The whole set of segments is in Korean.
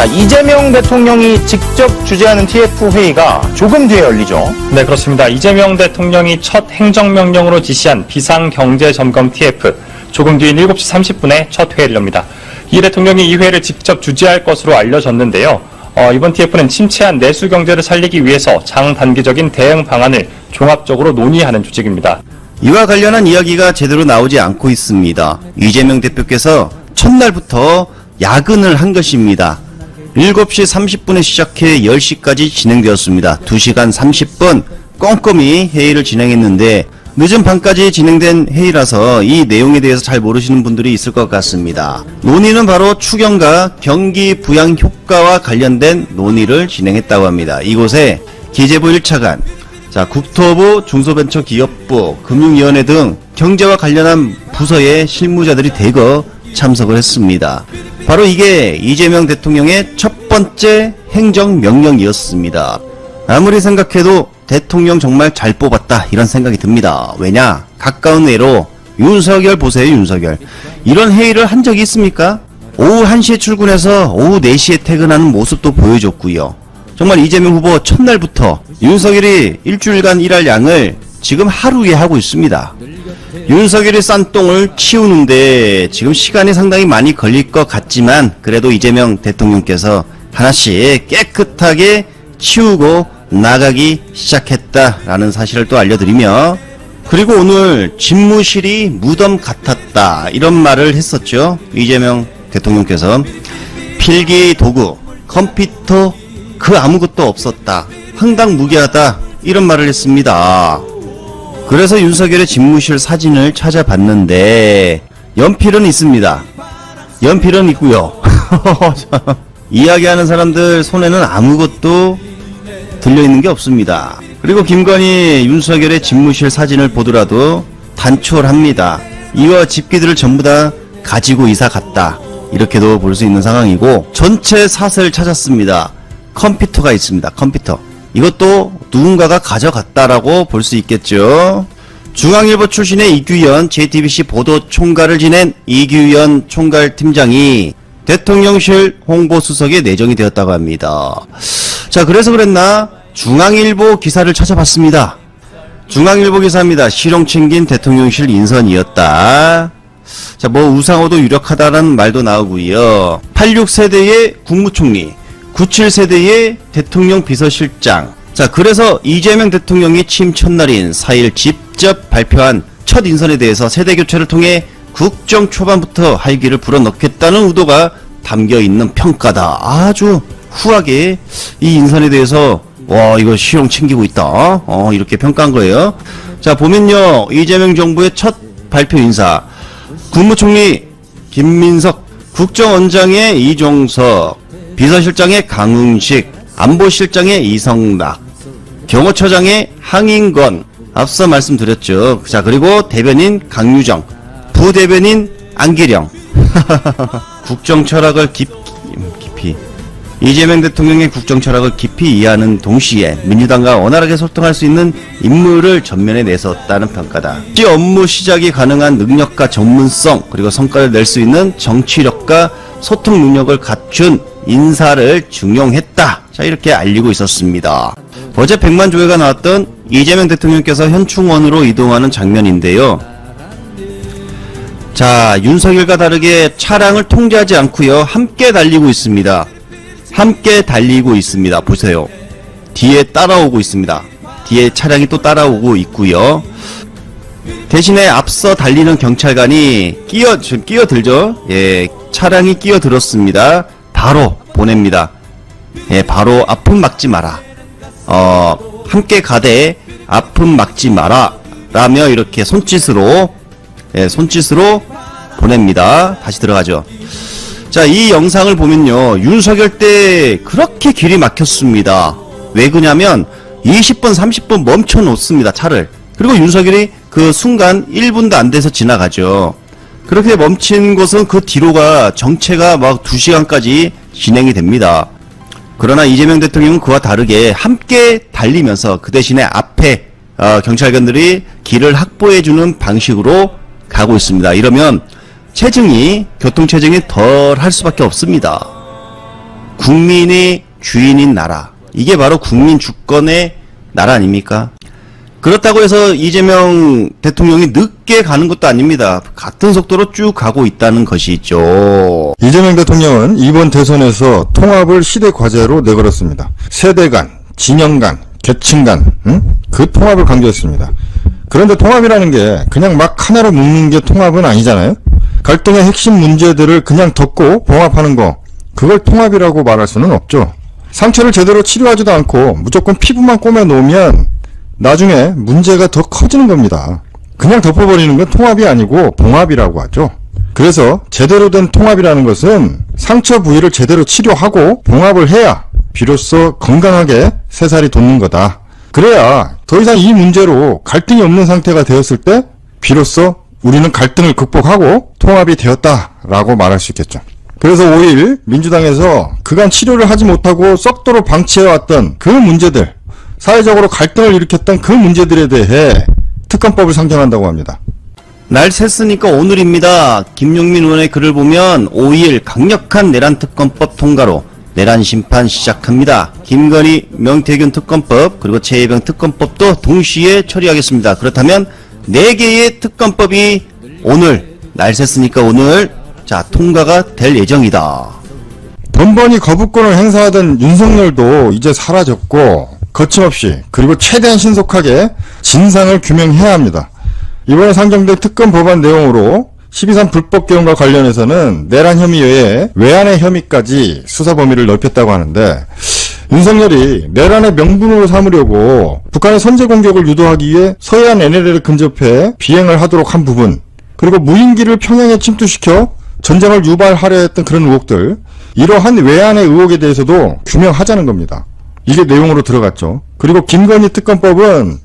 자, 이재명 대통령이 직접 주재하는 TF 회의가 조금 뒤에 열리죠. 네, 그렇습니다. 이재명 대통령이 첫 행정명령으로 지시한 비상경제점검 TF, 조금 뒤인 7시 30분에 첫 회의를 엽니다. 이 대통령이 이 회의를 직접 주재할 것으로 알려졌는데요. 이번 TF는 침체한 내수 경제를 살리기 위해서 장단기적인 대응 방안을 종합적으로 논의하는 조직입니다. 이와 관련한 이야기가 제대로 나오지 않고 있습니다. 이재명 대표께서 첫날부터 야근을 한 것입니다. 7시 30분에 시작해 10시까지 진행되었습니다. 2시간 30분 꼼꼼히 회의를 진행했는데 늦은 밤까지 진행된 회의라서 이 내용에 대해서 잘 모르시는 분들이 있을 것 같습니다. 논의는 바로 추경과 경기 부양 효과와 관련된 논의를 진행했다고 합니다. 이곳에 기재부 1차관, 국토부, 중소벤처기업부, 금융위원회 등 경제와 관련한 부서의 실무자들이 대거 참석을 했습니다. 바로 이게 이재명 대통령의 첫 번째 행정명령이었습니다. 아무리 생각해도 대통령 정말 잘 뽑았다 이런 생각이 듭니다. 왜냐? 가까운 애로 윤석열 보세요. 윤석열. 이런 회의를 한 적이 있습니까? 오후 1시에 출근해서 오후 4시에 퇴근하는 모습도 보여줬고요. 정말 이재명 후보 첫날부터 윤석열이 일주일간 일할 양을 지금 하루에 하고 있습니다. 윤석열이 싼 똥을 치우는데 지금 시간이 상당히 많이 걸릴 것 같지만 그래도 이재명 대통령께서 하나씩 깨끗하게 치우고 나가기 시작했다라는 사실을 또 알려드리며, 그리고 오늘 집무실이 무덤 같았다 이런 말을 했었죠. 이재명 대통령께서 필기 도구, 컴퓨터 그 아무것도 없었다, 황당무계하다 이런 말을 했습니다. 그래서 윤석열의 집무실 사진을 찾아봤는데 연필은 있습니다. 연필은 있고요. 이야기하는 사람들 손에는 아무것도 들려있는 게 없습니다. 그리고 김건희 윤석열의 집무실 사진을 보더라도 단촐합니다. 이와 집기들을 전부 다 가지고 이사 갔다 이렇게도 볼 수 있는 상황이고, 전체 사슬 찾았습니다. 컴퓨터가 있습니다. 컴퓨터. 이것도 누군가가 가져갔다라고 볼 수 있겠죠. 중앙일보 출신의 이규현 JTBC 보도총괄을 지낸 이규현 총괄팀장이 대통령실 홍보수석에 내정이 되었다고 합니다. 자, 그래서 그랬나 중앙일보 기사를 찾아봤습니다. 중앙일보 기사입니다. 실용 챙긴 대통령실 인선이었다. 자, 우상호도 유력하다라는 말도 나오고요. 86세대의 국무총리, 97세대의 대통령 비서실장. 자, 그래서 이재명 대통령이 취임 첫날인 4일 직접 발표한 첫 인선에 대해서 세대교체를 통해 국정 초반부터 활기를 불어넣겠다는 의도가 담겨있는 평가다. 아주 후하게 이 인선에 대해서 이거 실용 챙기고 있다 이렇게 평가한 거예요. 자, 보면요, 이재명 정부의 첫 발표 인사, 국무총리 김민석, 국정원장의 이종석, 비서실장의 강흥식, 안보실장의 이성락, 경호처장의 항인건, 앞서 말씀드렸죠. 자, 그리고 대변인 강유정, 부대변인 안기령. 국정 철학을 깊이 이재명 대통령의 국정 철학을 깊이 이해하는 동시에 민주당과 원활하게 소통할 수 있는 인물을 전면에 내세웠다는 평가다. 업무 시작이 가능한 능력과 전문성, 그리고 성과를 낼 수 있는 정치력과 소통 능력을 갖춘 인사를 중용했다. 자, 이렇게 알리고 있었습니다. 어제 100만 조회가 나왔던 이재명 대통령께서 현충원으로 이동하는 장면인데요. 자, 윤석열과 다르게 차량을 통제하지 않고요, 함께 달리고 있습니다. 함께 달리고 있습니다. 보세요. 뒤에 따라오고 있습니다. 뒤에 차량이 또 따라오고 있고요. 대신에 앞서 달리는 경찰관이 끼어들죠. 예, 차량이 끼어들었습니다. 바로 보냅니다. 예, 바로 아픔 막지 마라. 함께 가되 아픔 막지 마라. 라며 이렇게 손짓으로 보냅니다. 다시 들어가죠. 자, 이 영상을 보면요, 윤석열 때 그렇게 길이 막혔습니다. 왜 그러냐면 20분 30분 멈춰 놓습니다, 차를. 그리고 윤석열이 그 순간 1분도 안 돼서 지나가죠. 그렇게 멈춘 곳은 그 뒤로가 정체가 막 2시간까지 진행이 됩니다. 그러나 이재명 대통령은 그와 다르게 함께 달리면서 그 대신에 앞에 경찰관들이 길을 확보해주는 방식으로 가고 있습니다. 이러면 교통 체증이 덜 할 수밖에 없습니다. 국민의 주인인 나라. 이게 바로 국민 주권의 나라 아닙니까? 그렇다고 해서 이재명 대통령이 늦게 가는 것도 아닙니다. 같은 속도로 쭉 가고 있다는 것이죠. 이재명 대통령은 이번 대선에서 통합을 시대 과제로 내걸었습니다. 세대 간, 진영 간, 계층 간, 그 통합을 강조했습니다. 그런데 통합이라는 게 그냥 막 하나로 묶는 게 통합은 아니잖아요. 갈등의 핵심 문제들을 그냥 덮고 봉합하는 거, 그걸 통합이라고 말할 수는 없죠. 상처를 제대로 치료하지도 않고 무조건 피부만 꼬매놓으면 나중에 문제가 더 커지는 겁니다. 그냥 덮어버리는 건 통합이 아니고 봉합이라고 하죠. 그래서 제대로 된 통합이라는 것은 상처 부위를 제대로 치료하고 봉합을 해야 비로소 건강하게 새살이 돋는 거다. 그래야 더 이상 이 문제로 갈등이 없는 상태가 되었을 때 비로소 우리는 갈등을 극복하고 통합이 되었다라고 말할 수 있겠죠. 그래서 5일 민주당에서 그간 치료를 하지 못하고 썩도록 방치해왔던 그 문제들, 사회적으로 갈등을 일으켰던 그 문제들에 대해 특검법을 상정한다고 합니다. 날 샜으니까 오늘입니다. 김용민 의원의 글을 보면 5일 강력한 내란 특검법 통과로 내란 심판 시작합니다. 김건희, 명태균 특검법 그리고 최혜병 특검법도 동시에 처리하겠습니다. 그렇다면 4개의 특검법이 오늘 날 샜으니까 오늘 통과가 될 예정이다. 번번이 거부권을 행사하던 윤석열도 이제 사라졌고 거침없이 그리고 최대한 신속하게 진상을 규명해야 합니다. 이번에 상정된 특검 법안 내용으로 12.3 불법 개헌과 관련해서는 내란 혐의 외에 외환의 혐의까지 수사 범위를 넓혔다고 하는데 윤석열이 내란의 명분으로 삼으려고 북한의 선제 공격을 유도하기 위해 서해안 NLL을 근접해 비행을 하도록 한 부분, 그리고 무인기를 평양에 침투시켜 전쟁을 유발하려 했던 그런 의혹들, 이러한 외환의 의혹에 대해서도 규명하자는 겁니다. 이게 내용으로 들어갔죠. 그리고 김건희 특검법은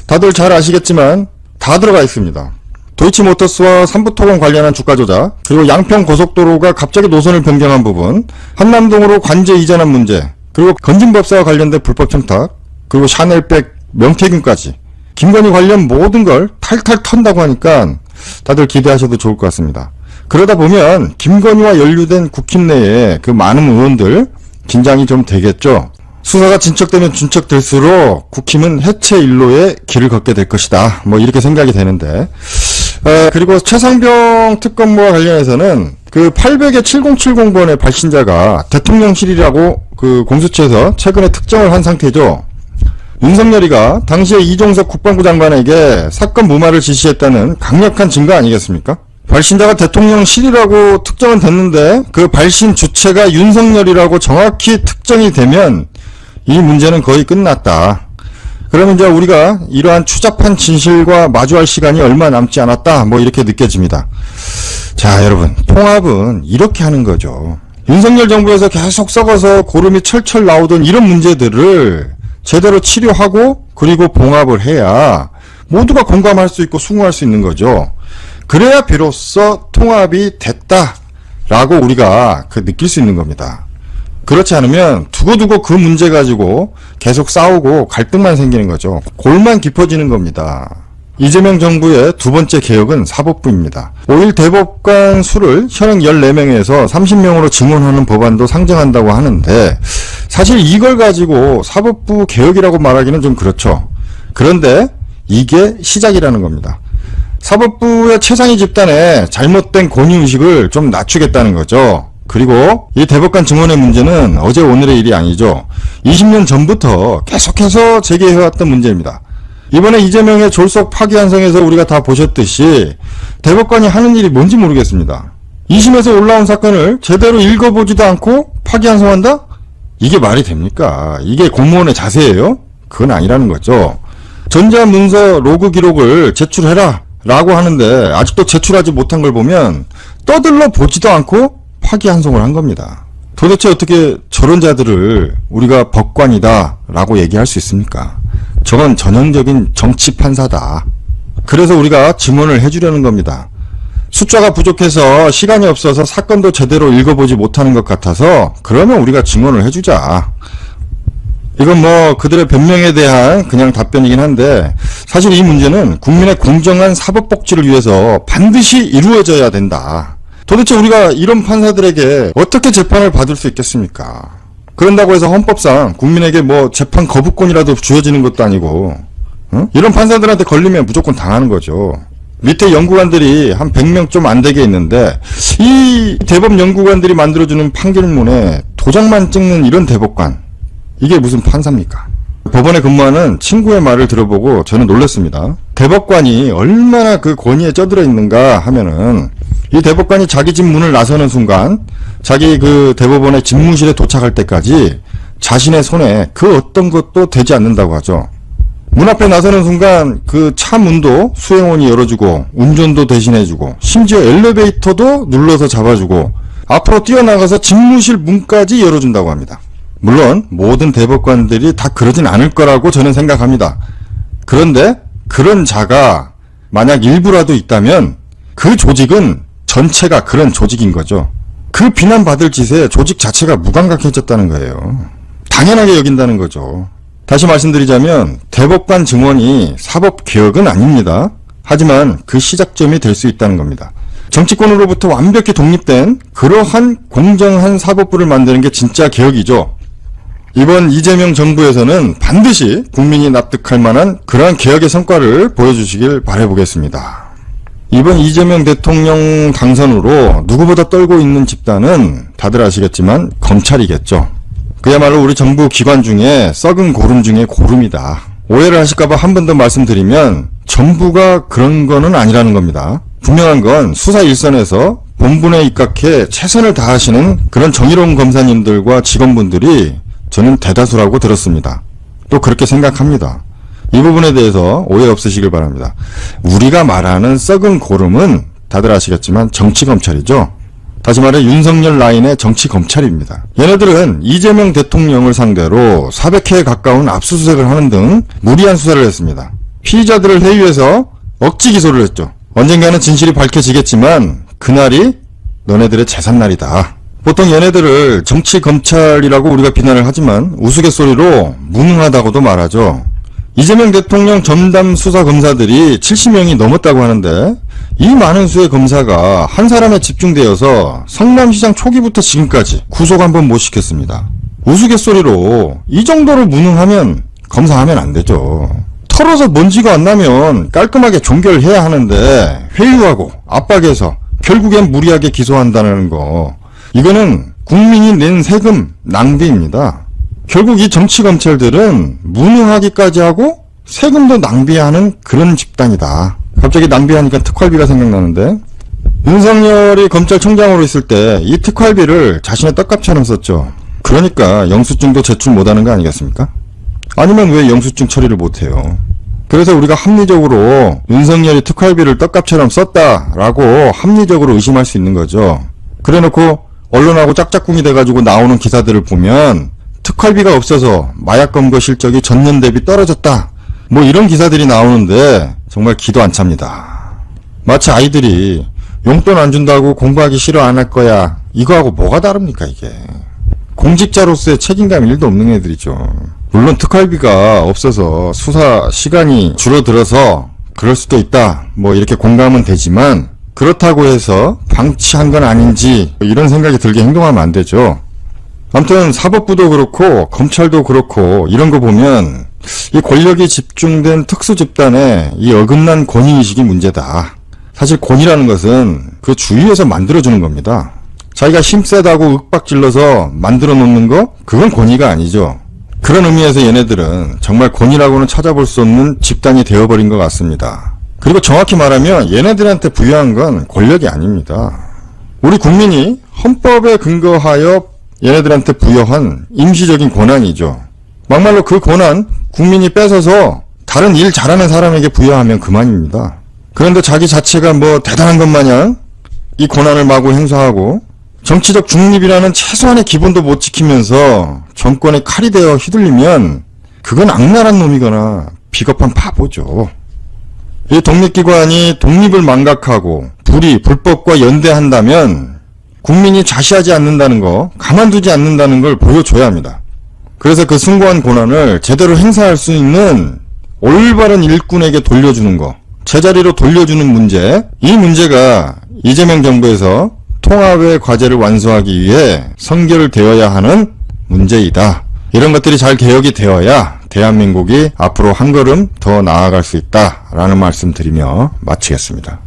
다들 잘 아시겠지만 다 들어가 있습니다. 도이치모터스와 삼부토건 관련한 주가 조작, 그리고 양평 고속도로가 갑자기 노선을 변경한 부분, 한남동으로 관제 이전한 문제, 그리고 건진법사와 관련된 불법 청탁, 그리고 샤넬백, 명태균까지 김건희 관련 모든 걸 탈탈 턴다고 하니까 다들 기대하셔도 좋을 것 같습니다. 그러다 보면 김건희와 연루된 국힘 내에 그 많은 의원들 긴장이 좀 되겠죠. 수사가 진척되면 진척될수록 국힘은 해체 일로에 길을 걷게 될 것이다. 뭐 이렇게 생각이 되는데, 그리고 최상병 특검과 관련해서는 그 800의 7070번의 발신자가 대통령실이라고 그 공수처에서 최근에 특정을 한 상태죠. 윤석열이가 당시에 이종석 국방부 장관에게 사건 무마를 지시했다는 강력한 증거 아니겠습니까? 발신자가 대통령실이라고 특정은 됐는데 그 발신 주체가 윤석열이라고 정확히 특정이 되면 이 문제는 거의 끝났다. 그러면 이제 우리가 이러한 추잡한 진실과 마주할 시간이 얼마 남지 않았다. 뭐 이렇게 느껴집니다. 자, 여러분, 통합은 이렇게 하는 거죠. 윤석열 정부에서 계속 썩어서 고름이 철철 나오던 이런 문제들을 제대로 치료하고 그리고 봉합을 해야 모두가 공감할 수 있고 수긍할 수 있는 거죠. 그래야 비로소 통합이 됐다라고 우리가 느낄 수 있는 겁니다. 그렇지 않으면 두고두고 그 문제 가지고 계속 싸우고 갈등만 생기는 거죠. 골만 깊어지는 겁니다. 이재명 정부의 두 번째 개혁은 사법부입니다. 5일 대법관 수를 현행 14명에서 30명으로 증원하는 법안도 상정한다고 하는데 사실 이걸 가지고 사법부 개혁이라고 말하기는 좀 그렇죠. 그런데 이게 시작이라는 겁니다. 사법부의 최상위 집단의 잘못된 권위의식을 좀 낮추겠다는 거죠. 그리고 이 대법관 증원의 문제는 어제 오늘의 일이 아니죠. 20년 전부터 계속해서 제기해왔던 문제입니다. 이번에 이재명의 졸속 파기환송에서 우리가 다 보셨듯이 대법관이 하는 일이 뭔지 모르겠습니다. 2심에서 올라온 사건을 제대로 읽어보지도 않고 파기환송한다? 이게 말이 됩니까? 이게 공무원의 자세예요? 그건 아니라는 거죠. 전자문서 로그 기록을 제출해라 라고 하는데 아직도 제출하지 못한 걸 보면 떠들러 보지도 않고 파기환송을 한 겁니다. 도대체 어떻게 저런 자들을 우리가 법관이다 라고 얘기할 수 있습니까? 저건 전형적인 정치 판사다. 그래서 우리가 증언을 해주려는 겁니다. 숫자가 부족해서 시간이 없어서 사건도 제대로 읽어보지 못하는 것 같아서 그러면 우리가 증언을 해주자. 이건 뭐 그들의 변명에 대한 그냥 답변이긴 한데 사실 이 문제는 국민의 공정한 사법복지를 위해서 반드시 이루어져야 된다. 도대체 우리가 이런 판사들에게 어떻게 재판을 받을 수 있겠습니까? 그런다고 해서 헌법상 국민에게 뭐 재판 거부권이라도 주어지는 것도 아니고, 이런 판사들한테 걸리면 무조건 당하는 거죠. 밑에 연구관들이 한 100명 좀 안 되게 있는데, 이 대법 연구관들이 만들어주는 판결문에 도장만 찍는 이런 대법관, 이게 무슨 판사입니까? 법원에 근무하는 친구의 말을 들어보고 저는 놀랐습니다. 대법관이 얼마나 그 권위에 쩌들어 있는가 하면은, 이 대법관이 자기 집 문을 나서는 순간 자기 그 대법원의 집무실에 도착할 때까지 자신의 손에 그 어떤 것도 되지 않는다고 하죠. 문 앞에 나서는 순간 그 차 문도 수행원이 열어주고 운전도 대신해주고 심지어 엘리베이터도 눌러서 잡아주고 앞으로 뛰어나가서 집무실 문까지 열어준다고 합니다. 물론 모든 대법관들이 다 그러진 않을 거라고 저는 생각합니다. 그런데 그런 자가 만약 일부라도 있다면 그 조직은 전체가 그런 조직인 거죠. 그 비난받을 짓에 조직 자체가 무감각해졌다는 거예요. 당연하게 여긴다는 거죠. 다시 말씀드리자면 대법관 증언이 사법개혁은 아닙니다. 하지만 그 시작점이 될 수 있다는 겁니다. 정치권으로부터 완벽히 독립된 그러한 공정한 사법부를 만드는 게 진짜 개혁이죠. 이번 이재명 정부에서는 반드시 국민이 납득할 만한 그러한 개혁의 성과를 보여주시길 바라보겠습니다. 이번 이재명 대통령 당선으로 누구보다 떨고 있는 집단은 다들 아시겠지만 검찰이겠죠. 그야말로 우리 정부 기관 중에 썩은 고름 중에 고름이다. 오해를 하실까봐 한 번 더 말씀드리면 전부가 그런 거는 아니라는 겁니다. 분명한 건 수사 일선에서 본분에 입각해 최선을 다하시는 그런 정의로운 검사님들과 직원분들이 저는 대다수라고 들었습니다. 또 그렇게 생각합니다. 이 부분에 대해서 오해 없으시길 바랍니다. 우리가 말하는 썩은 고름은 다들 아시겠지만 정치검찰이죠. 다시 말해 윤석열 라인의 정치검찰입니다. 얘네들은 이재명 대통령을 상대로 400회에 가까운 압수수색을 하는 등 무리한 수사를 했습니다. 피의자들을 회유해서 억지 기소를 했죠. 언젠가는 진실이 밝혀지겠지만 그날이 너네들의 재산날이다. 보통 얘네들을 정치검찰이라고 우리가 비난을 하지만 우스갯소리로 무능하다고도 말하죠. 이재명 대통령 전담 수사 검사들이 70명이 넘었다고 하는데 이 많은 수의 검사가 한 사람에 집중되어서 성남시장 초기부터 지금까지 구속 한 번 못 시켰습니다. 우스갯소리로 이 정도로 무능하면 검사하면 안 되죠. 털어서 먼지가 안 나면 깔끔하게 종결해야 하는데 회유하고 압박해서 결국엔 무리하게 기소한다는 거, 이거는 국민이 낸 세금 낭비입니다. 결국 이 정치검찰들은 무능하기까지 하고 세금도 낭비하는 그런 집단이다. 갑자기 낭비하니까 특활비가 생각나는데, 윤석열이 검찰총장으로 있을 때 이 특활비를 자신의 떡값처럼 썼죠. 그러니까 영수증도 제출 못하는 거 아니겠습니까? 아니면 왜 영수증 처리를 못해요? 그래서 우리가 합리적으로 윤석열이 특활비를 떡값처럼 썼다라고 합리적으로 의심할 수 있는 거죠. 그래놓고 언론하고 짝짝꿍이 돼가지고 나오는 기사들을 보면 특활비가 없어서 마약 검거 실적이 전년 대비 떨어졌다, 뭐 이런 기사들이 나오는데 정말 기도 안 찹니다. 마치 아이들이 용돈 안 준다고 공부하기 싫어 안 할 거야, 이거하고 뭐가 다릅니까 이게. 공직자로서의 책임감 1도 없는 애들이죠. 물론 특활비가 없어서 수사 시간이 줄어들어서 그럴 수도 있다, 뭐 이렇게 공감은 되지만 그렇다고 해서 방치한 건 아닌지 이런 생각이 들게 행동하면 안 되죠. 아무튼 사법부도 그렇고 검찰도 그렇고 이런 거 보면 이 권력이 집중된 특수집단의 이 어긋난 권위의식이 문제다. 사실 권위라는 것은 그 주위에서 만들어주는 겁니다. 자기가 힘세다고 윽박질러서 만들어 놓는 거, 그건 권위가 아니죠. 그런 의미에서 얘네들은 정말 권위라고는 찾아볼 수 없는 집단이 되어버린 것 같습니다. 그리고 정확히 말하면 얘네들한테 부여한 건 권력이 아닙니다. 우리 국민이 헌법에 근거하여 얘네들한테 부여한 임시적인 권한이죠. 막말로 그 권한 국민이 뺏어서 다른 일 잘하는 사람에게 부여하면 그만입니다. 그런데 자기 자체가 뭐 대단한 것 마냥 이 권한을 마구 행사하고 정치적 중립이라는 최소한의 기본도 못 지키면서 정권의 칼이 되어 휘둘리면 그건 악랄한 놈이거나 비겁한 바보죠. 이 독립기관이 독립을 망각하고 불법과 연대한다면 국민이 자시하지 않는다는 거, 가만두지 않는다는 걸 보여줘야 합니다. 그래서 그 숭고한 권한을 제대로 행사할 수 있는 올바른 일꾼에게 돌려주는 거, 제자리로 돌려주는 문제, 이 문제가 이재명 정부에서 통합의 과제를 완수하기 위해 선결되어야 하는 문제이다. 이런 것들이 잘 개혁이 되어야 대한민국이 앞으로 한 걸음 더 나아갈 수 있다라는 말씀 드리며 마치겠습니다.